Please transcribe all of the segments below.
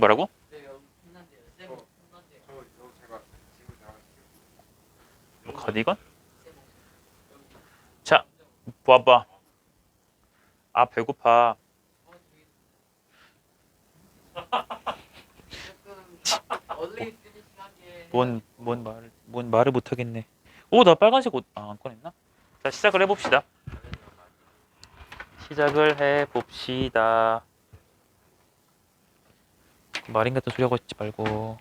뭐라고? 가디건? 자, 봐봐. 아, 배고파. 뭔 말을 못하겠네. 오, 나 빨간색 옷, 안 꺼냈나? 자, 시작을 해봅시다. 말인 같은 소리 하고 있지 말고.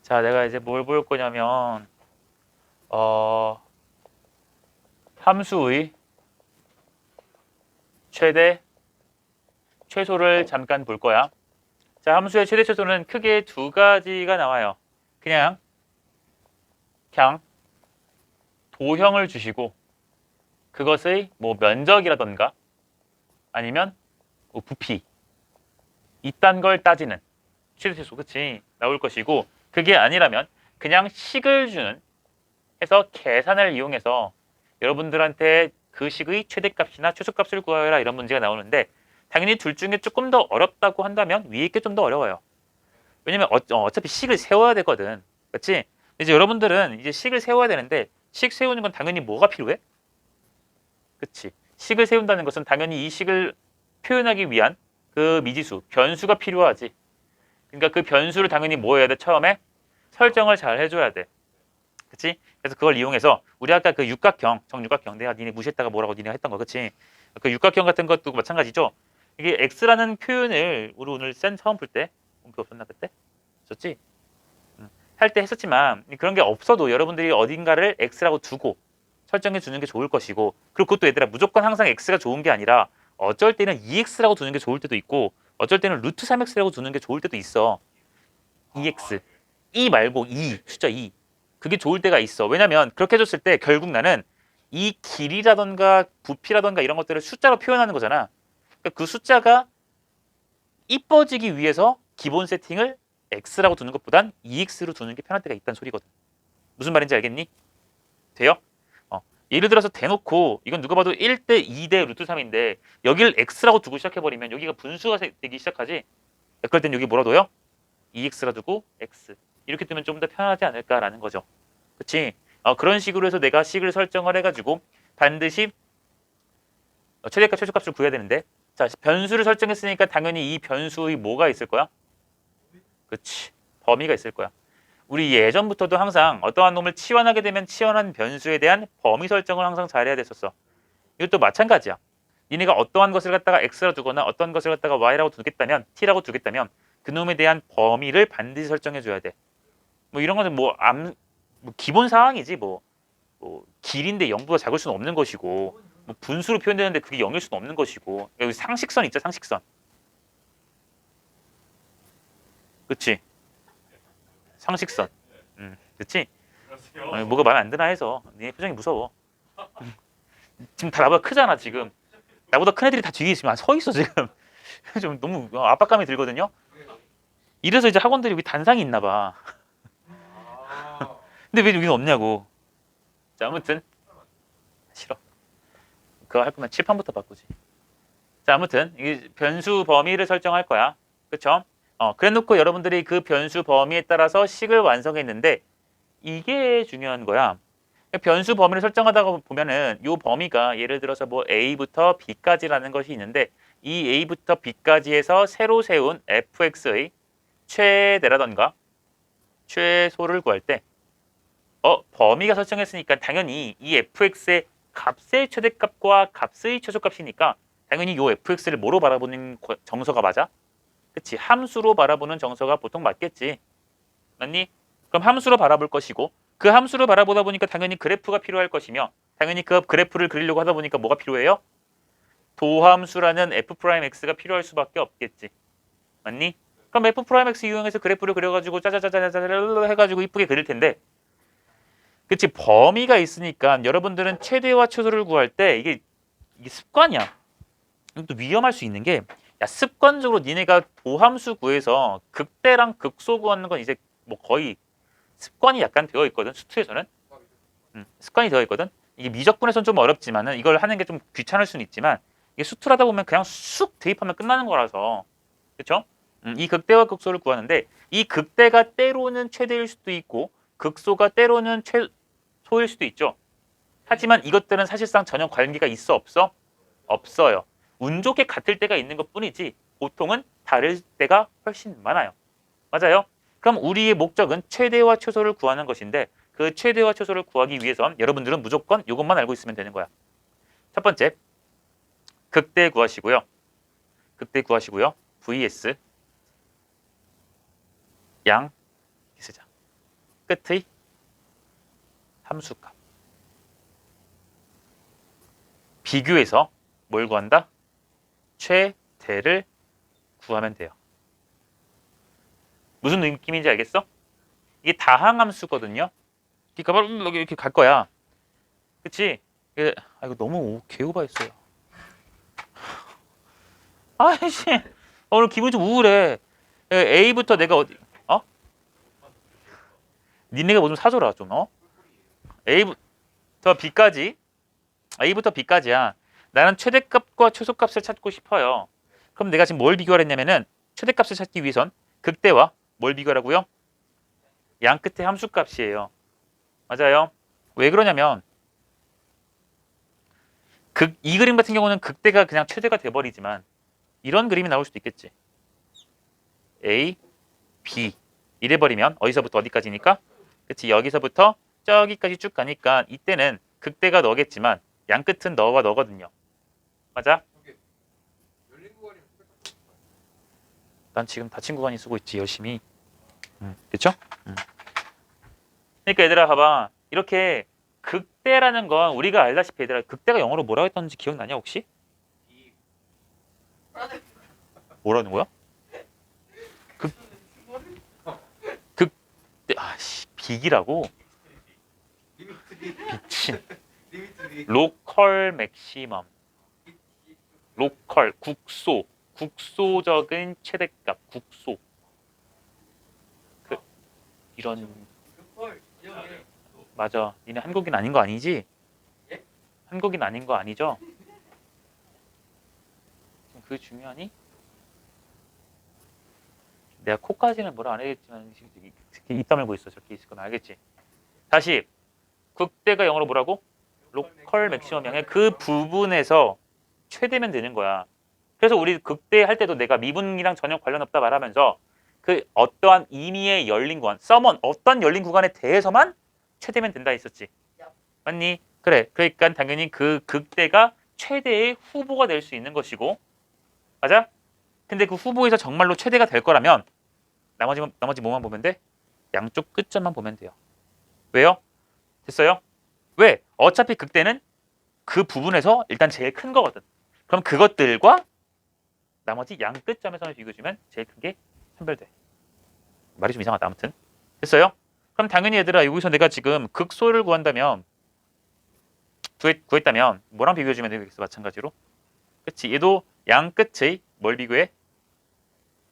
자, 내가 이제 뭘 볼 거냐면, 함수의 최대, 최소를 잠깐 볼 거야. 자, 함수의 최대, 최소는 크게 두 가지가 나와요. 그냥 도형을 주시고, 그것의 뭐 면적이라던가, 아니면 뭐 부피, 이딴 걸 따지는 최대, 최소, 그치? 나올 것이고, 그게 아니라면 그냥 식을 주는 해서 계산을 이용해서 여러분들한테 그 식의 최대값이나 최소값을 구하여라 이런 문제가 나오는데, 당연히 둘 중에 조금 더 어렵다고 한다면 위에 게 좀 더 어려워요. 왜냐면 어차피 식을 세워야 되거든. 그렇지? 이제 여러분들은 이제 식을 세워야 되는데, 식 세우는 건 당연히 뭐가 필요해? 그치? 식을 세운다는 것은 당연히 이 식을 표현하기 위한 그 미지수, 변수가 필요하지. 그러니까 그 변수를 당연히 뭐 해야 돼? 처음에 설정을 잘 해줘야 돼. 그치? 그래서 그걸 이용해서 우리 아까 그 육각형, 정육각형, 내가 니네 무시했다가 뭐라고 니네가 했던 거, 그치? 그 육각형 같은 것도 마찬가지죠. 이게 x라는 표현을 우리 오늘 센 처음 풀 때 공부 없었나 그때? 있었지? 할 때 했었지만 그런 게 없어도 여러분들이 어딘가를 x라고 두고 설정해 주는 게 좋을 것이고, 그리고 그것도 얘들아 무조건 항상 x가 좋은 게 아니라 어쩔 때는 2x라고 두는 게 좋을 때도 있고, 어쩔 때는 루트 3x라고 두는 게 좋을 때도 있어. 2x, 2 말고 2, 숫자 2. 그게 좋을 때가 있어. 왜냐면 그렇게 해줬을 때 결국 나는 이 길이라던가 부피라던가 이런 것들을 숫자로 표현하는 거잖아. 그러니까 그 숫자가 이뻐지기 위해서 기본 세팅을 x라고 두는 것보단 2x로 두는 게 편할 때가 있다는 소리거든. 무슨 말인지 알겠니? 돼요? 예를 들어서 대놓고 이건 누가 봐도 1대 2대 루트 3인데 여기를 x라고 두고 시작해버리면 여기가 분수가 되기 시작하지. 그럴 땐 여기 뭐라 둬요? 2x라 두고 x. 이렇게 두면 좀 더 편하지 않을까라는 거죠. 그치? 그런 식으로 해서 내가 식을 설정을 해가지고 반드시 최대값, 최소값을 구해야 되는데, 자, 변수를 설정했으니까 당연히 이 변수의 뭐가 있을 거야? 그치. 범위가 있을 거야. 우리 예전부터도 항상 어떠한 놈을 치환하게 되면 치환한 변수에 대한 범위 설정을 항상 잘해야 됐었어. 이것도 마찬가지야. 니네가 어떠한 것을 갖다가 x라 두거나 어떤 것을 갖다가 y라고 두겠다면, t라고 두겠다면 그 놈에 대한 범위를 반드시 설정해 줘야 돼. 뭐 이런 거는 뭐 기본 사항이지. 뭐 길인데 0보다 작을 수는 없는 것이고, 뭐 분수로 표현되는데 그게 0일 수는 없는 것이고, 여기 상식선 있죠, 상식선. 그치? 상식선. 그치? 뭐가 마음에 안 드나 해서. 네 표정이 무서워. 지금 다 나보다 크잖아, 지금. 나보다 큰 애들이 다 뒤에 있으면 서 있어, 지금. 좀 너무 압박감이 들거든요. 이래서 이제 학원들이 여기 단상이 있나 봐. 근데 왜 여기는 없냐고. 자, 아무튼 싫어. 그거 할 거면 칠판부터 바꾸지. 자, 아무튼 이 변수 범위를 설정할 거야. 그쵸? 그래 놓고 여러분들이 그 변수 범위에 따라서 식을 완성했는데, 이게 중요한 거야. 변수 범위를 설정하다가 보면은 이 범위가 예를 들어서 뭐 a부터 b까지라는 것이 있는데, 이 a부터 b까지에서 새로 세운 fx의 최대라던가 최소를 구할 때, 범위가 설정했으니까 당연히 이 fx의 값의 최대값과 값의 최소값이니까 당연히 이 fx를 뭐로 바라보는 정서가 맞아? 그치? 함수로 바라보는 정서가 보통 맞겠지. 맞니? 그럼 함수로 바라볼 것이고, 그 함수로 바라보다 보니까 당연히 그래프가 필요할 것이며, 당연히 그 그래프를 그리려고 하다 보니까 뭐가 필요해요? 도함수라는 f'x가 필요할 수밖에 없겠지. 맞니? 그럼 f'x 이용해서 그래프를 그려가지고 짜자자자자 해가지고 이쁘게 그릴 텐데, 그치? 범위가 있으니까 여러분들은 최대와 최소를 구할 때 이게 습관이야. 또 위험할 수 있는 게, 야, 습관적으로 니네가 도함수 구해서 극대랑 극소 구하는 건 이제 뭐 거의 습관이 약간 되어 있거든. 수투에서는 습관이 되어 있거든. 이게 미적분에서는 좀 어렵지만은 이걸 하는 게 좀 귀찮을 수는 있지만, 이게 수투를 하다 보면 그냥 쑥 대입하면 끝나는 거라서, 그렇죠? 이 극대와 극소를 구하는데 이 극대가 때로는 최대일 수도 있고 극소가 때로는 최소일 수도 있죠. 하지만 이것들은 사실상 전혀 관계가 있어 없어? 없어요. 운 좋게 같을 때가 있는 것뿐이지 보통은 다를 때가 훨씬 많아요. 맞아요? 그럼 우리의 목적은 최대와 최소를 구하는 것인데 그 최대와 최소를 구하기 위해선 여러분들은 무조건 이것만 알고 있으면 되는 거야. 첫 번째, 극대 구하시고요. 극대 구하시고요. vs 양 쓰자. 끝의 함수값. 비교해서 뭘 구한다? 최대를 구하면 돼요. 무슨 느낌인지 알겠어? 이게 다항함수거든요. 그러니까 바로 여기 이렇게 갈 거야. 그치? 이거 너무 개우바했어요. 아이씨, 오늘 기분이 좀 우울해. A부터 내가 어디? 어? 니네가 뭐 좀 사줘라 좀. A부터 B까지. A부터 B까지야. 나는 최대값과 최소값을 찾고 싶어요. 그럼 내가 지금 뭘 비교를 했냐면은 최대값을 찾기 위해선 극대와 뭘 비교하라고요? 양 끝의 함수값이에요. 맞아요. 왜 그러냐면 이 그림 같은 경우는 극대가 그냥 최대가 돼버리지만 이런 그림이 나올 수도 있겠지. A, B 이래버리면 어디서부터 어디까지니까? 그치? 여기서부터 저기까지 쭉 가니까 이때는 극대가 너겠지만 양 끝은 너와 너거든요. 맞아? 난 지금 닫힌 구간이 쓰고 있지 열심히. 그쵸? 그러니까 얘들아 봐봐. 이렇게 극대라는 건 우리가 알다시피 얘들아 극대가 영어로 뭐라고 했던지 기억나냐 혹시? 뭐라는 거야? 극대 아씨 빅이라고? 미친. 로컬 맥시멈. 로컬 국소적인 최대값 국소. 이런 맞아. 니네 한국인 아닌 거 아니지? 한국인 아닌 거 아니죠? 지금 그게 중요하니? 내가 코까지는 뭐라 안 하겠지만 입 다물고 있어. 저렇게 있을 건 알겠지? 다시 극대가 영어로 뭐라고? 로컬 맥시멈 양의 그 부분에서 최대면 되는 거야. 그래서 우리 극대 할 때도 내가 미분이랑 전혀 관련 없다 말하면서 그 어떠한 임의의 열린 구간, 서먼 어떤 열린 구간에 대해서만 최대면 된다 했었지. 맞니? 그래. 그러니까 당연히 그 극대가 최대의 후보가 될 수 있는 것이고, 맞아? 근데 그 후보에서 정말로 최대가 될 거라면 나머지 뭐만 보면 돼? 양쪽 끝점만 보면 돼요. 왜요? 됐어요? 왜? 어차피 극대는 그 부분에서 일단 제일 큰 거거든. 그럼 그것들과 나머지 양 끝점에서 비교해주면 제일 큰 게 선별돼. 말이 좀 이상하다. 아무튼 됐어요? 그럼 당연히 얘들아 여기서 내가 지금 극소를 구한다면 구했다면 뭐랑 비교해주면 되겠어? 마찬가지로. 그치? 얘도 양 끝의 뭘 비교해?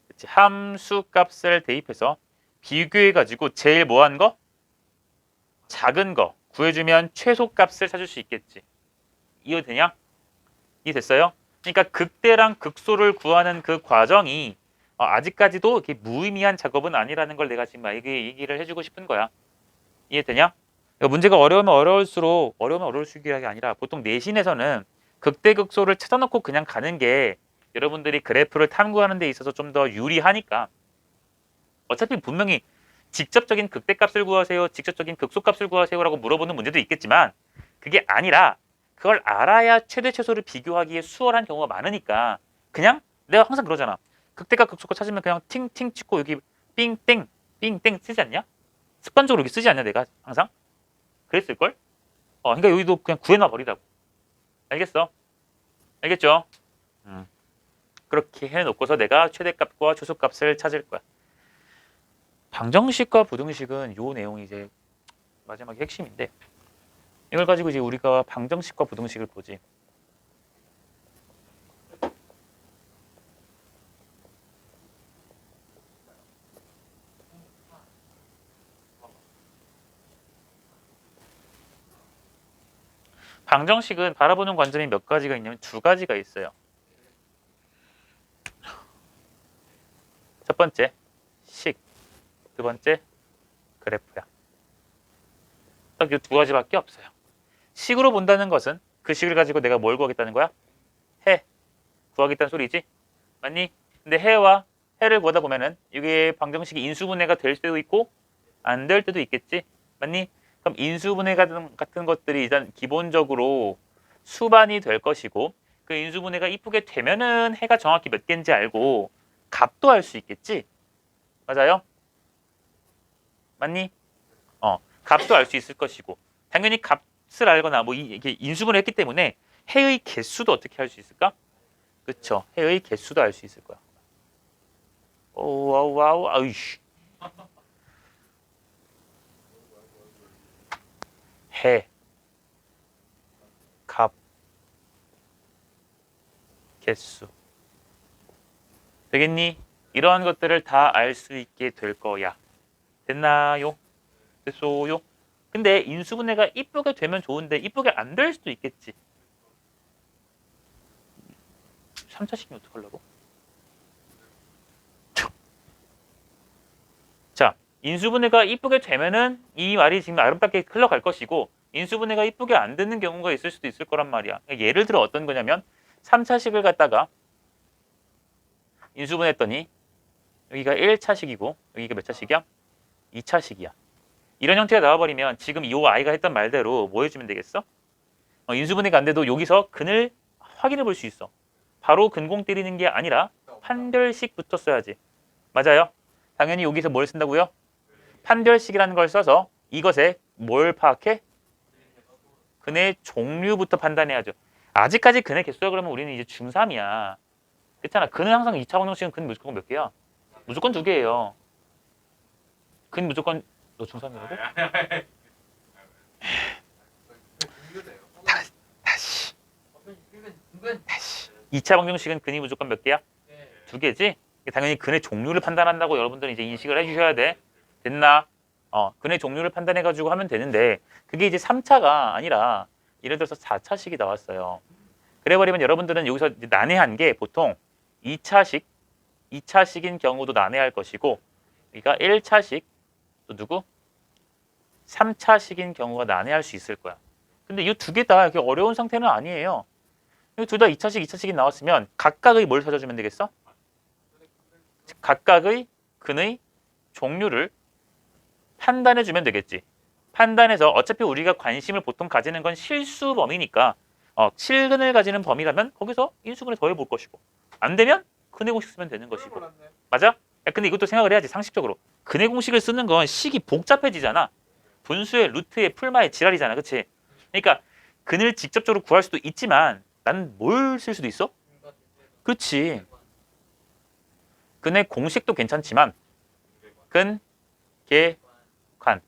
그치? 함수 값을 대입해서 비교해가지고 제일 뭐한 거? 작은 거 구해주면 최소 값을 찾을 수 있겠지. 이해되냐? 이해됐어요? 그러니까 극대랑 극소를 구하는 그 과정이 아직까지도 이렇게 무의미한 작업은 아니라는 걸 내가 지금 얘기를 해주고 싶은 거야. 이해되냐? 그러니까 문제가 어려우면 어려울수록 게 아니라 보통 내신에서는 극대 극소를 찾아놓고 그냥 가는 게 여러분들이 그래프를 탐구하는 데 있어서 좀 더 유리하니까 어차피 분명히 직접적인 극대값을 구하세요, 직접적인 극소값을 구하세요라고 물어보는 문제도 있겠지만 그게 아니라 그걸 알아야 최대 최소를 비교하기에 수월한 경우가 많으니까 그냥 내가 항상 그러잖아. 극대값 극소값 찾으면 그냥 팅팅 찍고 여기 삥땡 삥땡 쓰지 않냐? 습관적으로 이렇게 쓰지 않냐 내가 항상? 그랬을걸? 그러니까 여기도 그냥 구해놔 버리라고. 알겠어? 알겠죠? 그렇게 해놓고서 내가 최대값과 최소값을 찾을 거야. 방정식과 부등식은 요 내용이 이제 마지막에 핵심인데 이걸 가지고 이제 우리가 방정식과 부등식을 보지. 방정식은 바라보는 관점이 몇 가지가 있냐면 두 가지가 있어요. 첫 번째 식, 두 번째 그래프야. 딱 이 두 가지밖에 없어요. 식으로 본다는 것은 그 식을 가지고 내가 뭘 구하겠다는 거야? 해 구하겠다는 소리지. 맞니? 근데 해를 구하다 보면은 이게 방정식이 인수분해가 될 때도 있고 안 될 때도 있겠지. 맞니? 그럼 인수분해 같은 것들이 일단 기본적으로 수반이 될 것이고 그 인수분해가 이쁘게 되면은 해가 정확히 몇 개인지 알고 값도 알 수 있겠지. 맞아요? 맞니? 값도 알 수 있을 것이고 당연히 값을 알거나 뭐 이게 인수분해 했기 때문에 해의 개수도 어떻게 할 수 있을까? 그쵸. 해의 개수도 알 수 있을 거야. 와우, 아이씨. 해, 값, 개수. 되겠니? 이러한 것들을 다 알 수 있게 될 거야. 됐나요? 됐소요? 근데 인수분해가 이쁘게 되면 좋은데 이쁘게 안 될 수도 있겠지. 3차식이 어떡하려고? 자, 인수분해가 이쁘게 되면은 이 말이 지금 아름답게 흘러갈 것이고 인수분해가 이쁘게 안 되는 경우가 있을 수도 있을 거란 말이야. 그러니까 예를 들어 어떤 거냐면 3차식을 갖다가 인수분해했더니 여기가 1차식이고 여기가 몇 차식이야? 2차식이야. 이런 형태가 나와버리면 지금 이 아이가 했던 말대로 뭐 해주면 되겠어? 인수분해가 안 돼도 여기서 근을 확인해 볼 수 있어. 바로 근공 때리는 게 아니라 판별식부터 써야지. 맞아요? 당연히 여기서 뭘 쓴다고요? 판별식이라는 걸 써서 이것에 뭘 파악해? 근의 종류부터 판단해야죠. 아직까지 근의 개수라 그러면 우리는 이제 중3이야. 그렇잖아. 근은 항상 2차 방정식은 근 무조건 몇 개야? 무조건 2개예요. 근 무조건 너 중3이라고? 다시 2차 방정식은 근이 무조건 몇 개야? 2개지? 당연히 근의 종류를 판단한다고 여러분들은 이제 인식을 해주셔야 돼. 됐나? 근의 종류를 판단해가지고 하면 되는데 그게 이제 3차가 아니라 예를 들어서 4차식이 나왔어요. 그래버리면 여러분들은 여기서 이제 난해한 게 보통 2차식인 경우도 난해할 것이고 그러니까 1차식 또 누구? 3차식인 경우가 난해할 수 있을 거야. 근데 이 두 개 다 이렇게 어려운 상태는 아니에요. 둘 다 2차식, 2차식이 나왔으면 각각의 뭘 찾아주면 되겠어? 각각의 근의 종류를 판단해주면 되겠지. 판단해서 어차피 우리가 관심을 보통 가지는 건 실수 범위니까 실근을 가지는 범위라면 거기서 인수분해 더해볼 것이고 안 되면 근의 공식 쓰면 되는 것이고. 맞아? 야, 근데 이것도 생각을 해야지 상식적으로. 근의 공식을 쓰는 건 식이 복잡해지잖아. 분수의 루트의 풀마의 지랄이잖아. 그치? 그러니까 근을 직접적으로 구할 수도 있지만 나는 뭘 쓸 수도 있어? 그렇지. 근의 공식도 괜찮지만 근, 계, 관.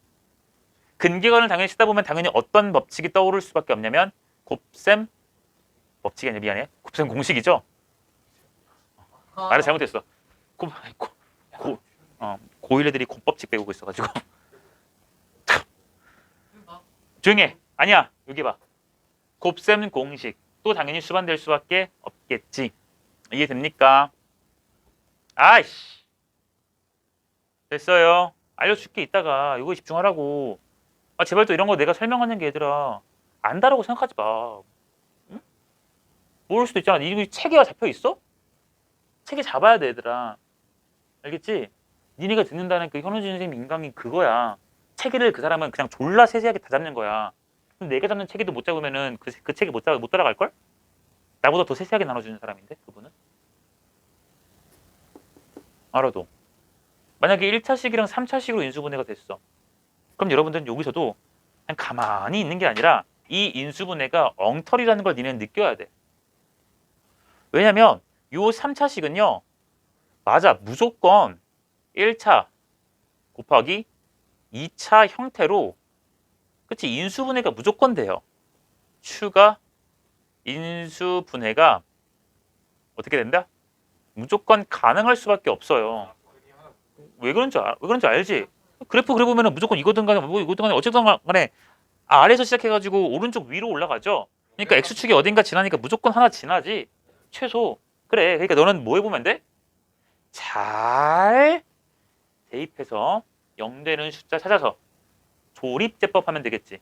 근계관을 당연히 쓰다 보면 당연히 어떤 법칙이 떠오를 수밖에 없냐면 곱셈 법칙이 아니라 미안해. 곱셈 공식이죠. 말을 잘못했어. 고1 애들이 곱법칙 배우고 있어가지고. 조용히 해. 아니야. 여기 봐. 곱셈 공식. 또 당연히 수반될 수밖에 없겠지. 이해됩니까? 아이씨. 됐어요. 알려줄게 이따가. 이거 집중하라고. 제발 또 이런 거 내가 설명하는 게 얘들아. 안다라고 생각하지 마. 응? 모를 수도 있잖아. 이 체계가 잡혀 있어? 체계 잡아야 돼 얘들아. 알겠지? 니네가 듣는다는 그 현우진 선생님 인강이 그거야. 체계를 그 사람은 그냥 졸라 세세하게 다 잡는 거야. 근데 내가 잡는 체계도 못 잡으면은 그 체계 못 따라갈걸? 나보다 더 세세하게 나눠주는 사람인데 그분은. 알아도. 만약에 1차식이랑 3차식으로 인수분해가 됐어. 그럼 여러분들은 여기서도 그냥 가만히 있는 게 아니라 이 인수분해가 엉터리라는 걸 니네는 느껴야 돼. 왜냐면 요 3차식은요. 맞아. 무조건 1차 곱하기 2차 형태로 그치 인수분해가 무조건 돼요. 추가 인수분해가 어떻게 된다? 무조건 가능할 수밖에 없어요. 왜 그런지 알지? 그래프 그래 보면은 무조건 이거든 간에 뭐 이거든 간에 어쨌든 간에 아래에서 시작해가지고 오른쪽 위로 올라가죠. 그러니까 x축이 어딘가 지나니까 무조건 하나 지나지. 최소. 그래. 그러니까 너는 뭐 해보면 돼? 잘 대입해서 0되는 숫자 찾아서 조립제법 하면 되겠지.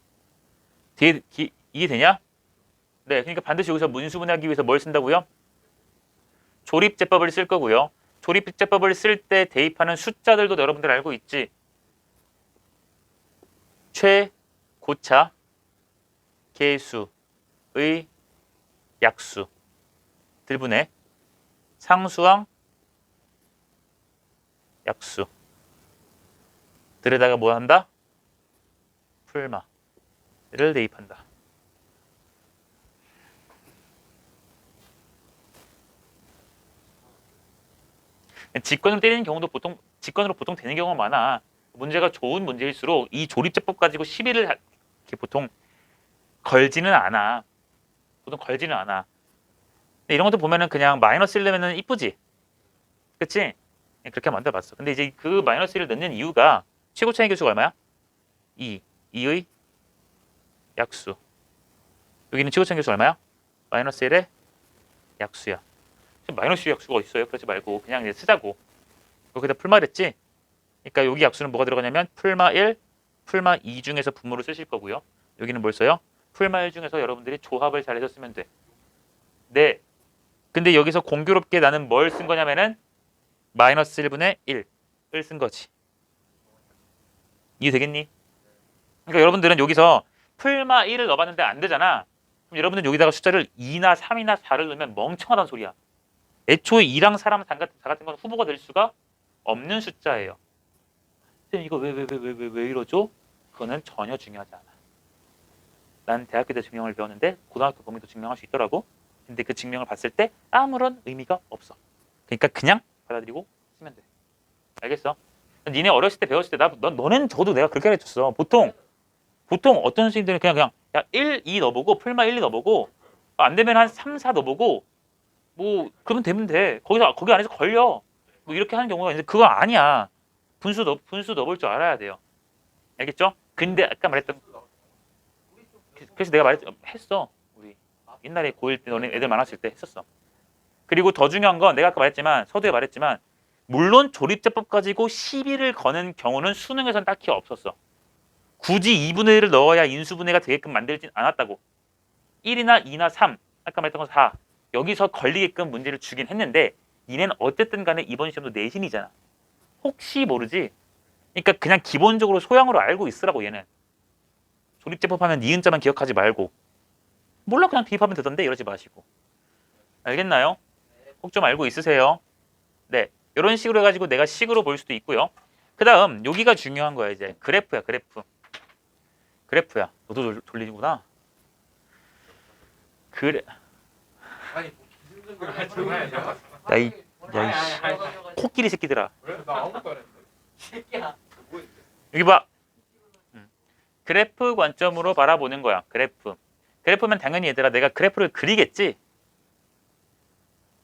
이해되냐? 네, 그러니까 반드시 여기서 문수분해하기 위해서 뭘 쓴다고요? 조립제법을 쓸 거고요. 조립제법을 쓸 때 대입하는 숫자들도 여러분들 알고 있지. 최고차, 계수의 약수, 들분해, 상수항, 약수. 들에다가 뭐 한다? 풀마를 대입한다. 직권으로 때리는 경우도 직권으로 보통 되는 경우가 많아. 문제가 좋은 문제일수록 이 조립제법 가지고 시비를 이렇게 보통 걸지는 않아. 보통 걸지는 않아. 근데 이런 것도 보면은 그냥 마이너스 1 넣으면은 이쁘지? 그치? 그렇게 만들어봤어. 근데 이제 그 마이너스 1을 넣는 이유가 최고차의 개수가 얼마야? 2의 약수. 여기는 최고차의 개수 얼마야? 마이너스 1의 약수야. 마이너스 약수가 어디 있어요? 그러지 말고 그냥 이제 쓰자고. 여기다 풀마랬지? 그러니까 여기 약수는 뭐가 들어가냐면 풀마 1, 풀마 2 중에서 분모를 쓰실 거고요. 여기는 뭘 써요? 풀마 1 중에서 여러분들이 조합을 잘해서 쓰면 돼. 네. 근데 여기서 공교롭게 나는 뭘 쓴 거냐면은 마이너스 1분의 1을 쓴 거지. 이해되겠니? 그러니까 여러분들은 여기서 풀마 1을 넣어봤는데 안 되잖아. 그럼 여러분들은 여기다가 숫자를 2나 3이나 4를 넣으면 멍청하다는 소리야. 애초에 2랑 4랑 4 같은 건 후보가 될 수가 없는 숫자예요. 선생님 이거 왜 이러죠? 그거는 전혀 중요하지 않아. 난 대학교 때 증명을 배웠는데 고등학교 범위도 증명할 수 있더라고. 근데 그 증명을 봤을 때 아무런 의미가 없어. 그러니까 그냥 받아들이고 쓰면 돼. 알겠어? 니네 어렸을 때 배웠을 때 너네는 저도 내가 그렇게 가르쳤어. 보통 어떤 선생님들은 그냥 야 1, 2 넣어보고 풀마 1, 2 넣어보고 안 되면 한 3, 4 넣어보고 뭐 그러면 되면 돼. 거기 안에서 걸려. 뭐 이렇게 하는 경우가 있는데 그거 아니야. 분수 넣어볼 줄 알아야 돼요. 알겠죠? 근데 아까 말했던 그래서 내가 했어. 우리 옛날에 고1 때 너네 애들 많았을 때 했었어. 그리고 더 중요한 건 내가 아까 말했지만 서두에 말했지만 물론 조립제법 가지고 시비를 거는 경우는 수능에선 딱히 없었어. 굳이 2분의 1을 넣어야 인수분해가 되게끔 만들진 않았다고. 1이나 2나 3, 아까 말했던 건 4. 여기서 걸리게끔 문제를 주긴 했는데 니네는 어쨌든 간에 이번 시험도 내신이잖아. 혹시 모르지? 그러니까 그냥 기본적으로 소양으로 알고 있으라고 얘는. 조립제법 하면 니은자만 기억하지 말고 몰라 그냥 대입하면 되던데 이러지 마시고. 알겠나요? 꼭 좀 알고 있으세요. 네, 이런 식으로 해가지고 내가 식으로 볼 수도 있고요. 그 다음 여기가 중요한 거야. 이제 그래프야. 그래프야. 너도 돌리는구나. 그래. 야이 코끼리 새끼들아. 여기 봐. 그래프 관점으로 바라보는 거야. 그래프면 당연히 얘들아 내가 그래프를 그리겠지.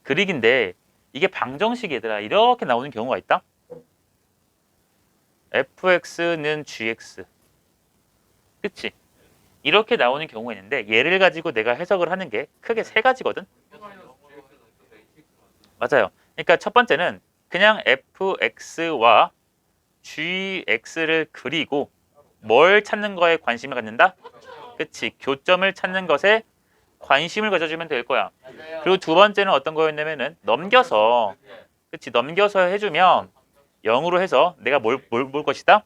그리기인데 이게 방정식 얘들아 이렇게 나오는 경우가 있다. fx는 gx. 그치? 이렇게 나오는 경우가 있는데 얘를 가지고 내가 해석을 하는 게 크게 세 가지거든. 맞아요. 그러니까 첫 번째는 그냥 fx와 gx를 그리고 뭘 찾는 거에 관심을 갖는다? 그치? 교점을 찾는 것에 관심을 가져주면 될 거야. 그리고 두 번째는 어떤 거였냐면은 넘겨서 해주면 0으로 해서 내가 뭘 것이다?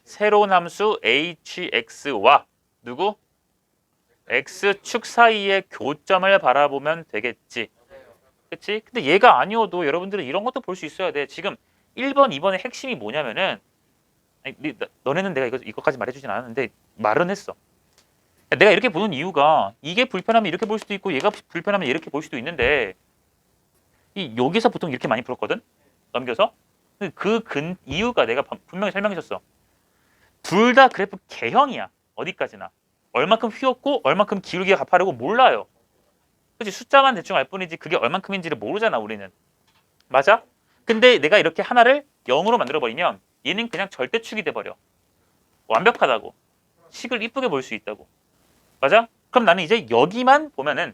새로운 함수 hx와 누구? x축 사이의 교점을 바라보면 되겠지. 그치? 근데 얘가 아니어도 여러분들은 이런 것도 볼 수 있어야 돼. 지금 1번, 2번의 핵심이 뭐냐면은 아니, 너네는 내가 이것까지 말해주진 않았는데 말은 했어. 내가 이렇게 보는 이유가 이게 불편하면 이렇게 볼 수도 있고 얘가 불편하면 이렇게 볼 수도 있는데 여기서 보통 이렇게 많이 풀었거든? 넘겨서. 이유가 내가 분명히 설명해줬어. 둘 다 그래프 개형이야. 어디까지나. 얼만큼 휘었고 얼만큼 기울기가 가파르고 몰라요. 그치? 숫자만 대충 알 뿐이지 그게 얼만큼인지를 모르잖아 우리는. 맞아? 근데 내가 이렇게 하나를 0으로 만들어버리면 얘는 그냥 절대축이 돼버려. 완벽하다고. 식을 이쁘게 볼 수 있다고. 맞아? 그럼 나는 이제 여기만 보면은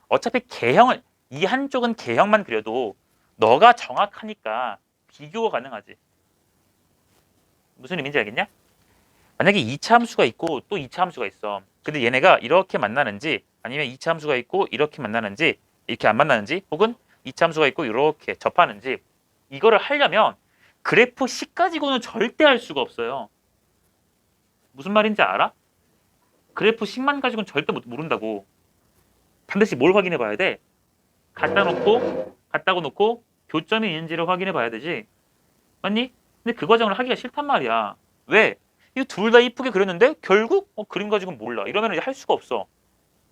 어차피 개형을 이 한쪽은 개형만 그려도 너가 정확하니까 비교가 가능하지. 무슨 의미인지 알겠냐? 만약에 2차 함수가 있고 또 2차 함수가 있어. 근데 얘네가 이렇게 만나는지 아니면 2차 함수가 있고 이렇게 만나는지 이렇게 안 만나는지 혹은 2차 함수가 있고 이렇게 접하는지 이거를 하려면 그래프 식 가지고는 절대 할 수가 없어요. 무슨 말인지 알아? 그래프 식만 가지고는 절대 모른다고. 반드시 뭘 확인해 봐야 돼? 갖다고 놓고 교점이 있는지를 확인해 봐야 되지. 맞니? 근데 그 과정을 하기가 싫단 말이야. 왜? 이 둘 다 이쁘게 그렸는데 결국 그림 가지고는 몰라. 이러면 이제 할 수가 없어.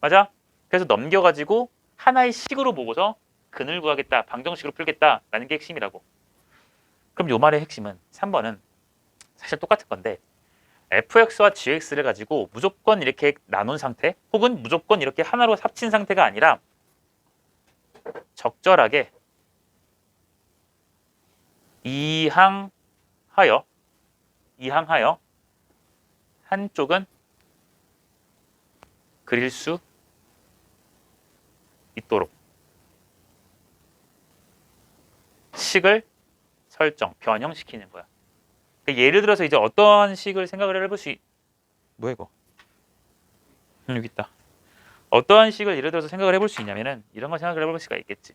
맞아? 그래서 넘겨가지고 하나의 식으로 보고서 근을 구하겠다, 방정식으로 풀겠다라는 게 핵심이라고. 그럼 요 말의 핵심은 3번은 사실 똑같은 건데 fx와 gx를 가지고 무조건 이렇게 나눈 상태 혹은 무조건 이렇게 하나로 합친 상태가 아니라 적절하게 이항하여 한쪽은 그릴 수 있도록 식을 설정, 변형시키는 거야. 그러니까 예를 들어서 이제 어떤 식을 생각을 해볼 수 뭐야 이거? 여기 있다. 어떠한 식을 예를 들어서 생각을 해볼 수 있냐면은 이런 걸 생각을 해볼 수가 있겠지.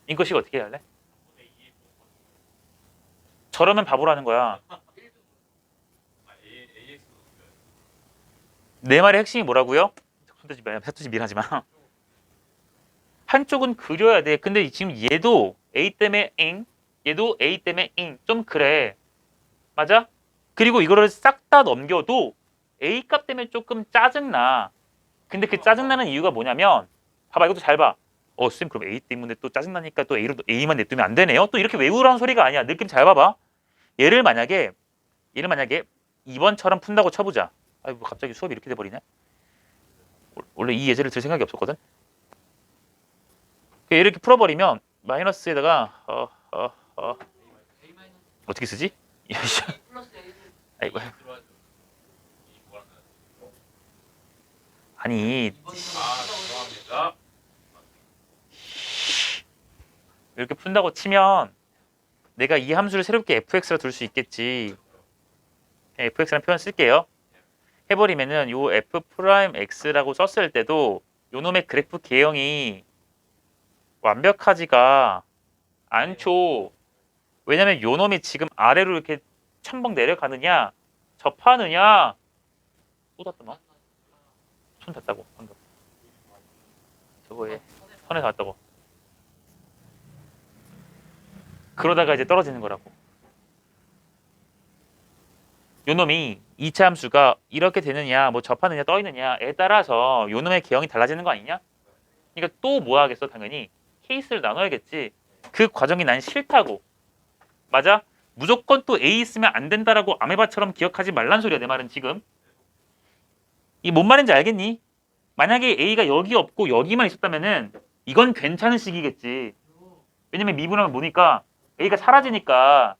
인거식 어떻게 해야 할래? 저러면 바보라는 거야. 내 말의 핵심이 뭐라고요? 사투지 미안하지 마. 한쪽은 그려야 돼. 근데 지금 얘도 A 때문에 잉, 얘도 A 때문에 잉. 좀 그래. 맞아? 그리고 이거를 싹 다 넘겨도 A 값 때문에 조금 짜증나. 근데 그 짜증나는 이유가 뭐냐면 봐봐 이것도 잘 봐. 쌤 그럼 A 때문에 또 짜증나니까 또 A만 냅두면 안 되네요? 또 이렇게 외우라는 소리가 아니야. 느낌 잘 봐봐. 얘를 만약에 2번처럼 푼다고 쳐보자. 아이고 갑자기 수업이 이렇게 돼버리네. 원래 이 예제를 들 생각이 없었거든. 이렇게 풀어버리면 마이너스에다가 어떻게 쓰지? 아이고. 아니 이렇게 푼다고 치면 내가 이 함수를 새롭게 fx로 둘 수 있겠지. fx라는 표현 쓸게요. 해버리면은 요 f'x라고 썼을 때도 요 놈의 그래프 개형이 완벽하지가 않죠. 왜냐면 요 놈이 지금 아래로 이렇게 첨벙 내려가느냐 접하느냐 또 닿더만 손 닿다고 방금 저거에 선에 닿았다고 그러다가 이제 떨어지는 거라고. 요 놈이 2차 함수가 이렇게 되느냐 뭐 접하느냐 떠 있느냐에 따라서 요 놈의 개형이 달라지는 거 아니냐? 그러니까 또 뭐 하겠어? 당연히 케이스를 나눠야겠지. 그 과정이 난 싫다고. 맞아? 무조건 또 A 있으면 안 된다라고 아메바처럼 기억하지 말란 소리야. 내 말은 지금. 이 뭔 말인지 알겠니? 만약에 A가 여기 없고 여기만 있었다면은 이건 괜찮은 식이겠지. 왜냐면 미분하면 뭐니까 A가 사라지니까.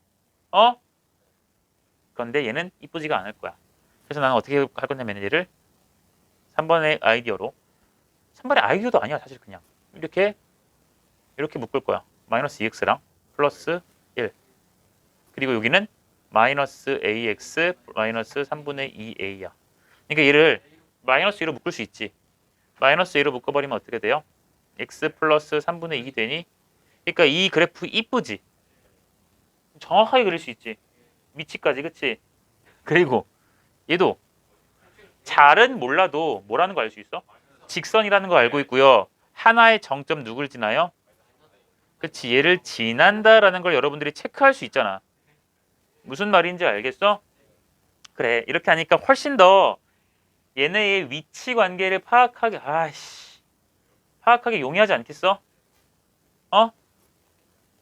그런데 얘는 이쁘지가 않을 거야. 그래서 나는 어떻게 할 거냐면 얘를 3번의 아이디어로 3번의 아이디어도 아니야. 사실 그냥 이렇게 묶을 거야. 마이너스 2x랑 플러스 1 그리고 여기는 마이너스 ax 마이너스 3분의 2a야. 그러니까 얘를 마이너스 2로 묶을 수 있지. 마이너스 2로 묶어버리면 어떻게 돼요? x 플러스 3분의 2 되니? 그러니까 이 그래프 이쁘지? 정확하게 그릴 수 있지. 위치까지 그치? 그리고 얘도 잘은 몰라도 뭐라는 거 알 수 있어? 직선이라는 거 알고 있고요. 하나의 정점 누굴 지나요? 그치 얘를 지난다라는 걸 여러분들이 체크할 수 있잖아. 무슨 말인지 알겠어? 그래 이렇게 하니까 훨씬 더 얘네의 위치 관계를 파악하기 파악하기 용이하지 않겠어?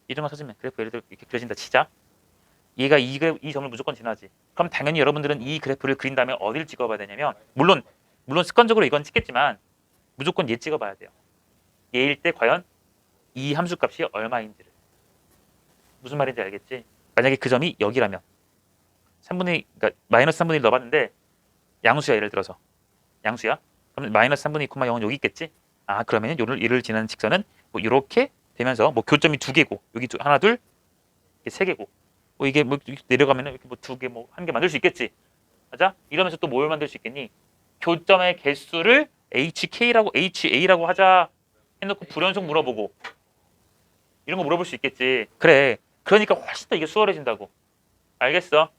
이름만 써주면 그래프 예를 들어 이렇게 그려진다 치자. 얘가 이 점을 무조건 지나지. 그럼 당연히 여러분들은 이 그래프를 그린 다음에 어딜 찍어봐야 되냐면 물론 습관적으로 이건 찍겠지만 무조건 얘 찍어봐야 돼요. 얘일 때 과연 이 함수 값이 얼마인지를. 무슨 말인지 알겠지? 만약에 그 점이 여기라면 3분의 그러니까 마이너스 3분의 1 넣어봤는데 양수야 예를 들어서 양수야. 그럼 마이너스 3분의 2, 0은 여기 있겠지? 아 그러면 얘를 지나는 직선은 뭐 이렇게 되면서 뭐 교점이 두 개고 여기 하나 둘 이게 세 개고 뭐 이게 뭐 내려가면은 이렇게 뭐 두 개 뭐 한 개 만들 수 있겠지? 맞아? 이러면서 또 뭘 만들 수 있겠니? 교점의 개수를 HA라고 하자 해놓고 불연속 물어보고 이런 거 물어볼 수 있겠지. 그래. 그러니까 훨씬 더 이게 수월해진다고. 알겠어?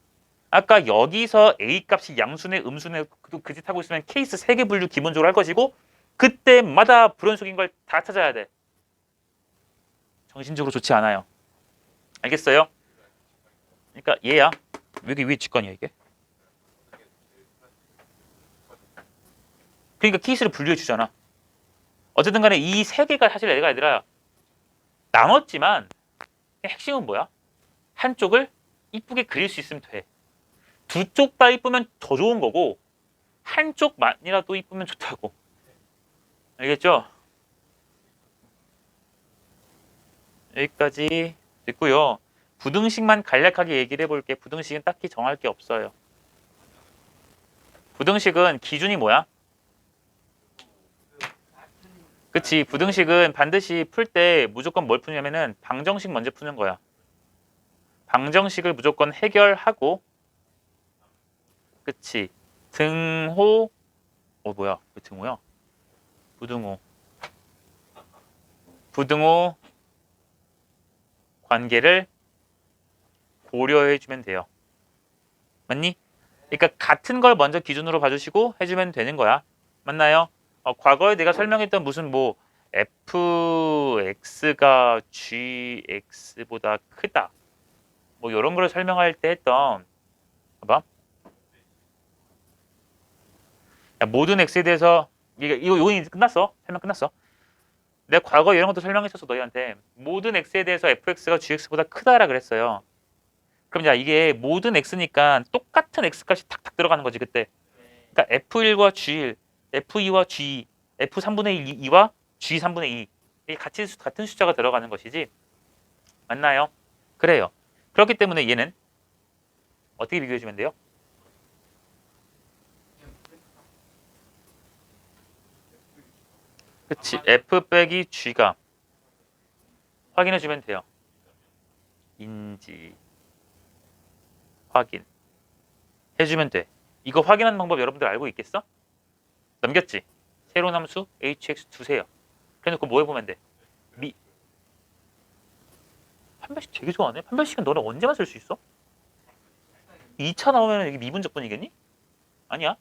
아까 여기서 A 값이 양수네 음수네 그 짓 하고 있으면 케이스 3개 분류 기본적으로 할 것이고 그때마다 불연속인 걸 다 찾아야 돼. 정신적으로 좋지 않아요. 알겠어요? 그러니까 얘야. 여기 위에 직관이야 이게. 그러니까 케이스를 분류해 주잖아. 어쨌든 간에 이 3개가 사실 얘들아 나눴지만 핵심은 뭐야? 한쪽을 이쁘게 그릴 수 있으면 돼. 두 쪽 다 이쁘면 더 좋은 거고 한쪽만이라도 이쁘면 좋다고. 알겠죠? 여기까지 됐고요. 부등식만 간략하게 얘기를 해볼게. 부등식은 딱히 정할 게 없어요. 부등식은 기준이 뭐야? 그치. 부등식은 반드시 풀 때 무조건 뭘 푸냐면은 방정식 먼저 푸는 거야. 방정식을 무조건 해결하고 그치. 등호 뭐야? 왜 등호야? 부등호. 부등호 관계를 고려해 주면 돼요. 맞니? 그러니까 같은 걸 먼저 기준으로 봐주시고 해주면 되는 거야. 맞나요? 과거에 내가 설명했던 무슨 뭐 fx가 gx보다 크다. 뭐 이런 걸 설명할 때 했던 봐봐. 야, 모든 x에 대해서 이거 요인이 끝났어. 설명 끝났어. 내가 과거 이런 것도 설명했었어 너희한테. 모든 x에 대해서 fx가 gx보다 크다라 그랬어요. 그럼 야 이게 모든 x니까 똑같은 x값이 탁탁 들어가는 거지 그때. 그러니까 F1과 G1, F2와 G2, F3분의 2와 G3분의 2 이게 같은 숫자가 들어가는 것이지 맞나요? 그래요. 그렇기 때문에 얘는 어떻게 비교해 주면 돼요? 그치 F 빼기 G가 확인해 주면 돼요. 인지 확인 해주면 돼. 이거 확인하는 방법 여러분들 알고 있겠어? 넘겼지? 새로운 함수 hx 두세요. 그래놓고 뭐 해보면 돼? 판별식 되게 좋아하네. 판별식은 너는 언제만 쓸 수 있어? 2차 나오면 이게 미분적분이겠니? 아니야.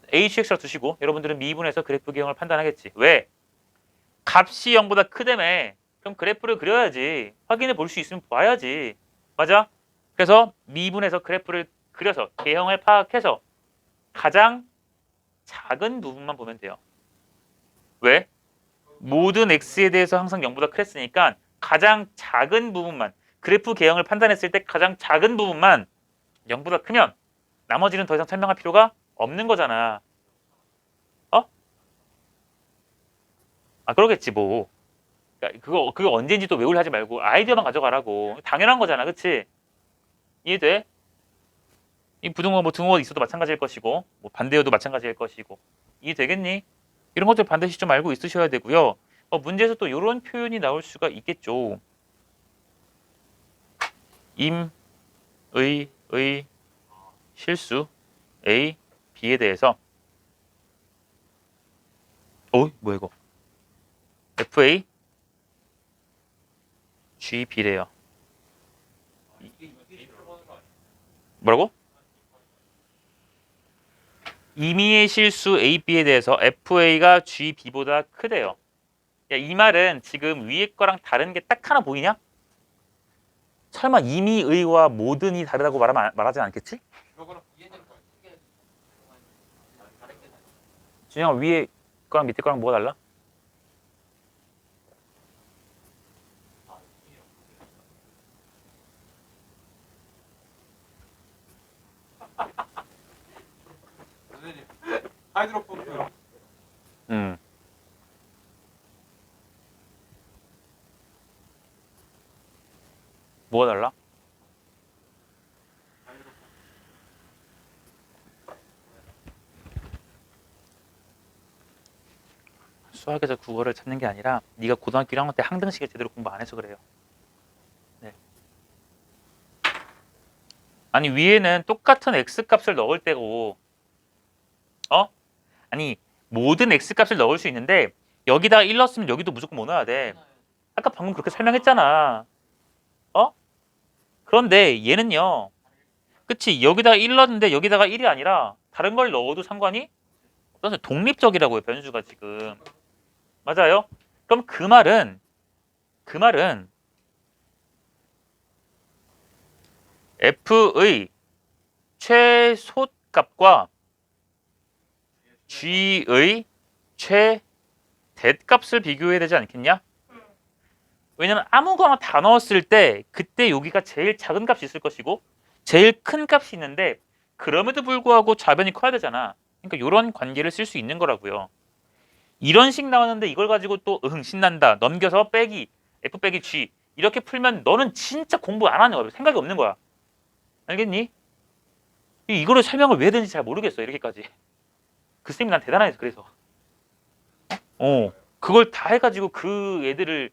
hx라 두시고 여러분들은 미분해서 그래프 개형을 판단하겠지. 왜? 값이 0보다 크다며. 그럼 그래프를 그려야지. 확인해 볼 수 있으면 봐야지. 맞아? 그래서 미분해서 그래프를 그려서 개형을 파악해서 가장 작은 부분만 보면 돼요. 왜? 모든 x에 대해서 항상 0보다 크랬으니까 가장 작은 부분만 그래프 개형을 판단했을 때 가장 작은 부분만 0보다 크면 나머지는 더 이상 설명할 필요가 없는 거잖아. 그러겠지 뭐. 그러니까 그거 언제인지 또 외우려 하지 말고 아이디어만 가져가라고. 당연한 거잖아, 그치? 이해돼? 이 부등호 뭐 등호가 있어도 마찬가지일 것이고 뭐 반대여도 마찬가지일 것이고 이해되겠니? 이런 것들 반드시 좀 알고 있으셔야 되고요. 문제에서 또 이런 표현이 나올 수가 있겠죠. 의, 실수 A, B에 대해서 뭐야 이거? FA, G, B래요. 뭐라고? 임의의 실수 A, B에 대해서 FA가 G, B보다 크대요. 야, 이 말은 지금 위에 거랑 다른 게 딱 하나 보이냐? 설마 임의의와 모든이 다르다고 말하진 않겠지? 준영아 위에 거랑 밑에 거랑 뭐가 달라? 하이드로펌프. 뭐가 달라? 수학에서 국어를 찾는 게 아니라 네가 고등학교 1학년 때 항등식을 제대로 공부 안 해서 그래요. 네. 아니 위에는 똑같은 x값을 넣을 때고 아니 모든 x값을 넣을 수 있는데 여기다가 1 넣었으면 여기도 무조건 뭐 넣어야 돼? 아까 방금 그렇게 설명했잖아. 그런데 얘는요. 그치 여기다가 1 넣었는데 여기다가 1이 아니라 다른 걸 넣어도 상관이 없어서 독립적이라고요. 변수가 지금. 맞아요? 그럼 그 말은 f의 최소값과 g의 최대값을 비교해야 되지 않겠냐? 왜냐면 아무거나 다 넣었을 때 그때 여기가 제일 작은 값이 있을 것이고 제일 큰 값이 있는데 그럼에도 불구하고 좌변이 커야 되잖아. 그러니까 이런 관계를 쓸 수 있는 거라고요. 이런 식 나왔는데 이걸 가지고 또 신난다. 넘겨서 빼기 f 빼기 g 이렇게 풀면 너는 진짜 공부 안 하는 거야. 생각이 없는 거야. 알겠니? 이거를 설명을 왜 되는지 잘 모르겠어. 이렇게까지. 그 쌤이 난 대단해서 그래서. 그걸 다 해가지고 그 애들을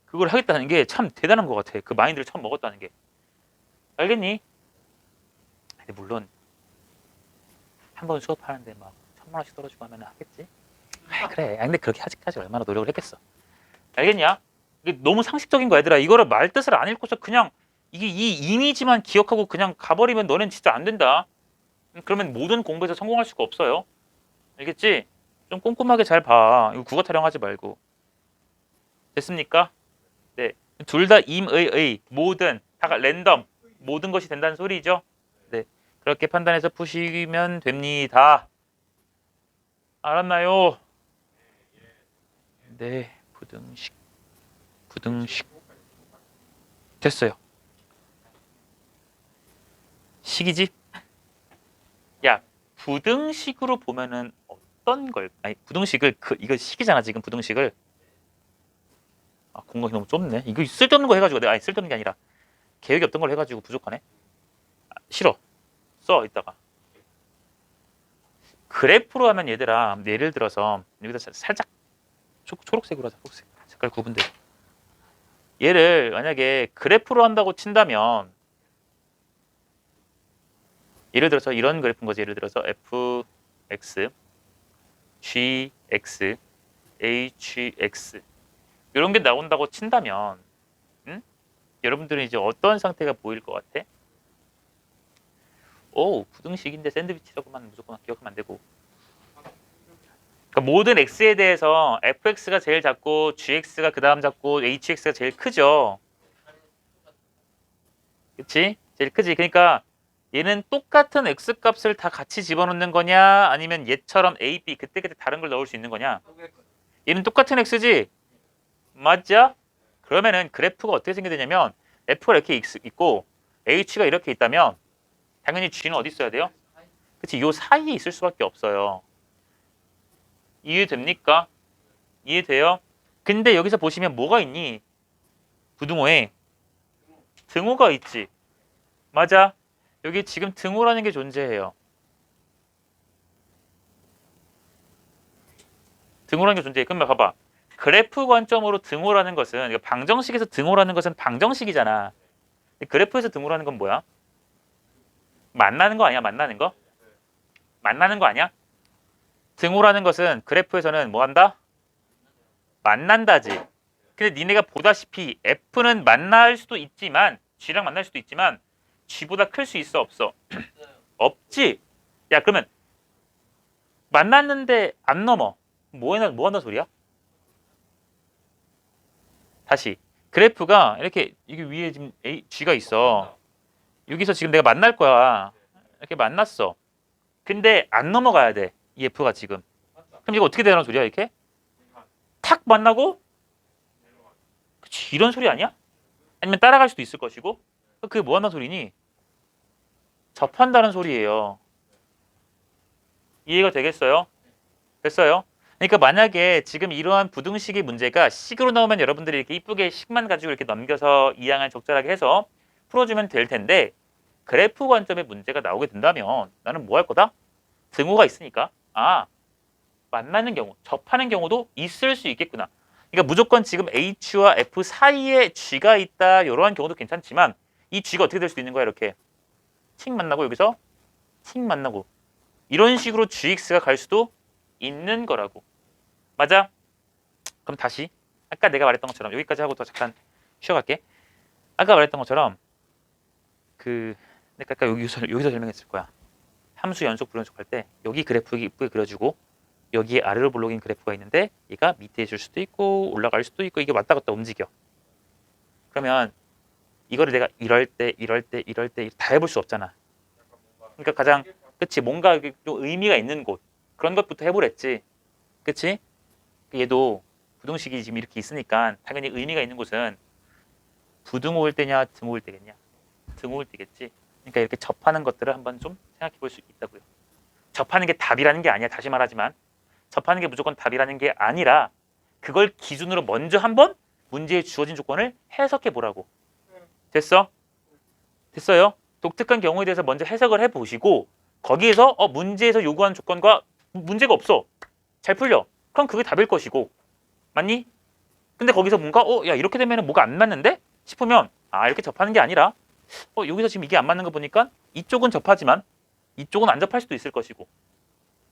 그걸 하겠다는 게 참 대단한 것 같아. 그 마인드를 처음 먹었다는 게. 알겠니? 근데 물론 한 번 수업하는데 막 1,000만 원씩 떨어지고 하면 하겠지. 그래. 근데 그렇게 아직까지 얼마나 노력을 했겠어. 알겠냐? 이게 너무 상식적인 거야, 얘들아. 이거를 말 뜻을 안 읽고서 그냥 이게 이 이미지만 기억하고 그냥 가버리면 너는 진짜 안 된다. 그러면 모든 공부에서 성공할 수가 없어요. 알겠지? 좀 꼼꼼하게 잘 봐. 이거 국어 타령하지 말고. 됐습니까? 네. 둘 다 임의 모든 다 랜덤 모든 것이 된다는 소리죠. 네. 그렇게 판단해서 푸시면 됩니다. 알았나요? 네. 부등식 됐어요. 식이지? 야, 부등식으로 보면은 어떤 걸? 아니, 부등식을 이거 식이잖아 지금 부등식을. 공간이 너무 좁네. 이거 쓸데없는 거 해가지고 내가 쓸데없는 게 아니라 계획이 없던 걸 해가지고 부족하네. 싫어. 써 이따가. 그래프로 하면 얘들아 예를 들어서 여기다 살짝 초록색으로 하자. 초록색 색깔 구분돼. 얘를 만약에 그래프로 한다고 친다면 예를 들어서 이런 그래프인 거지. 예를 들어서 fx, gx, hx 이런 게 나온다고 친다면 여러분들은 이제 어떤 상태가 보일 것 같아? 부등식인데 샌드위치라고만 무조건 기억하면 안 되고. 그러니까 모든 x에 대해서 fx가 제일 작고 gx가 그 다음 작고 hx가 제일 크죠. 그치? 제일 크지. 그러니까 얘는 똑같은 x값을 다 같이 집어넣는 거냐 아니면 얘처럼 a, b 그때그때 다른 걸 넣을 수 있는 거냐. 얘는 똑같은 x지? 맞죠? 그러면은 그래프가 어떻게 생겨되냐면 f가 이렇게 있고 h가 이렇게 있다면 당연히 g는 어디 있어야 돼요? 그치? 요 사이에 있을 수밖에 없어요. 이해됩니까? 이해돼요? 근데 여기서 보시면 뭐가 있니? 부등호에 등호가 있지. 맞아. 여기 지금 등호라는 게 존재해요. 등호라는 게 존재해. 그러면 봐봐. 그래프 관점으로 등호라는 것은 방정식에서 등호라는 것은 방정식이잖아. 그래프에서 등호라는 건 뭐야? 만나는 거 아니야? 만나는 거? 만나는 거 아니야? 등호라는 것은 그래프에서는 뭐 한다? 만난다지. 근데 니네가 보다시피 F는 만날 수도 있지만 G랑 만날 수도 있지만 G보다 클 수 있어 없어? 없지. 야 그러면 만났는데 안 넘어. 뭐 한다 소리야? 다시 그래프가 이렇게 이게 위에 지금 G가 있어. 여기서 지금 내가 만날 거야. 이렇게 만났어. 근데 안 넘어가야 돼. 이 F가 지금. 그럼 이거 어떻게 되는 소리야 이렇게? 탁 만나고? 그치, 이런 소리 아니야? 아니면 따라갈 수도 있을 것이고. 그게 뭐 하는 소리니? 접한다는 소리예요. 이해가 되겠어요? 됐어요? 그러니까 만약에 지금 이러한 부등식의 문제가 식으로 나오면 여러분들이 이렇게 이쁘게 식만 가지고 이렇게 넘겨서 이항을 적절하게 해서 풀어주면 될 텐데 그래프 관점의 문제가 나오게 된다면 나는 뭐 할 거다? 등호가 있으니까 만나는 경우, 접하는 경우도 있을 수 있겠구나. 그러니까 무조건 지금 H와 F 사이에 G가 있다 이러한 경우도 괜찮지만 이 G가 어떻게 될 수도 있는 거야 이렇게 틱 만나고 여기서 틱 만나고 이런 식으로 GX가 갈 수도 있는 거라고. 맞아? 그럼 다시 아까 내가 말했던 것처럼 여기까지 하고 더 잠깐 쉬어갈게. 아까 말했던 것처럼 내가 아까 여기서 설명했을 거야. 함수 연속 불연속 할 때 여기 그래프 이쁘게 그려주고 여기에 아래로 볼록인 그래프가 있는데 얘가 밑에 있을 수도 있고 올라갈 수도 있고 이게 왔다 갔다 움직여. 그러면 이거를 내가 이럴 때 다 해볼 수 없잖아. 그러니까 가장 그치 뭔가 좀 의미가 있는 곳 그런 것부터 해보랬지. 그치? 얘도 부등식이 지금 이렇게 있으니까 당연히 의미가 있는 곳은 부등호 올 때냐 등호 올 때겠냐? 등호 올 때겠지. 그러니까 이렇게 접하는 것들을 한번 좀 생각해 볼 수 있다고요. 접하는 게 답이라는 게 아니야. 다시 말하지만 접하는 게 무조건 답이라는 게 아니라 그걸 기준으로 먼저 한번 문제에 주어진 조건을 해석해 보라고. 됐어? 됐어요? 독특한 경우에 대해서 먼저 해석을 해보시고 거기에서 문제에서 요구한 조건과 문제가 없어. 잘 풀려. 그럼 그게 답일 것이고 맞니? 근데 거기서 뭔가 야 이렇게 되면 뭐가 안 맞는데? 싶으면 이렇게 접하는 게 아니라 여기서 지금 이게 안 맞는 거 보니까 이쪽은 접하지만 이쪽은 안 접할 수도 있을 것이고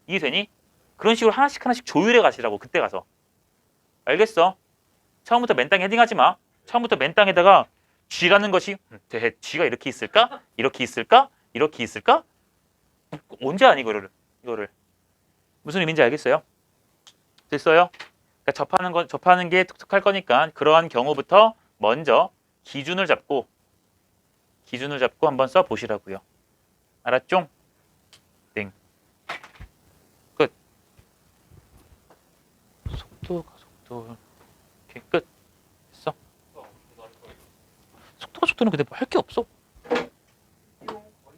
이해되니? 그런 식으로 하나씩 조율해 가시라고 그때 가서. 알겠어? 처음부터 맨땅에 헤딩하지 마. 처음부터 맨땅에다가 G라는 것이 G가 이렇게 있을까? 이렇게 있을까? 이렇게 있을까? 언제 아니 이거를 무슨 의미인지 알겠어요? 됐어요? 그러니까 접하는 게 독특할 거니까 그러한 경우부터 먼저 기준을 잡고 한번 써 보시라고요. 알았죠? 땡. 끝. 속도. 오케이, 끝. 됐어? 속도는 근데 뭐 할 게 없어.